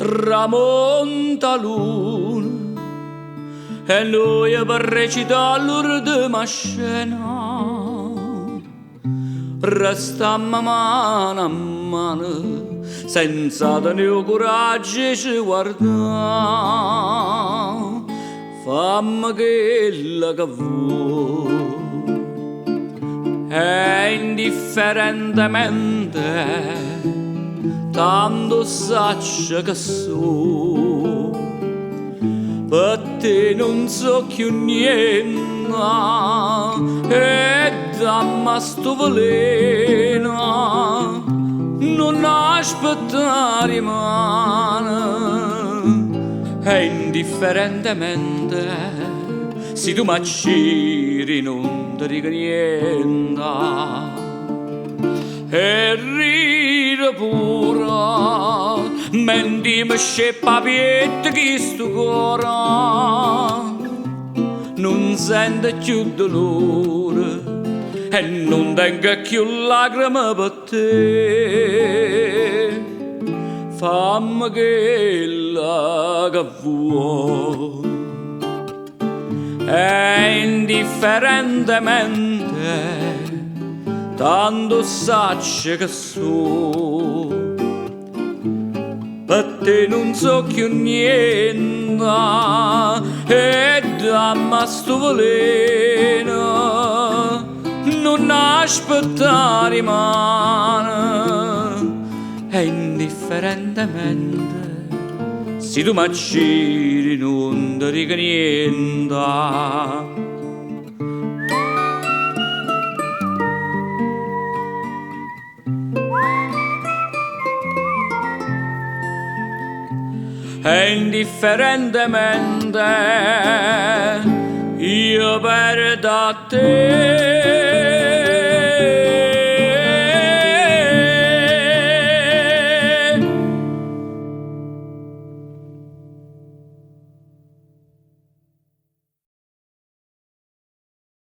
Tramonta luna e noi per recitare l'ultima scena restammo mano a mano senza tenere coraggio e ci guardare. Fammi quella che vuoi e indifferentemente tanto saccia che so per te non so più niente e dammi sto veleno non aspettare mano e indifferentemente se tu mi acciri non ti dico niente e ride pure mentre mi sceppa pietta che sto cuore non sente più dolore e non tengo più lacrime per te. Fammi quella che vuoi e indifferentemente tanto sacce che so per te non so più niente e dammi sto veleno non aspettare mano e indifferentemente se tu mi acciri non ti dico niente. E indifferentemente io perdo a te.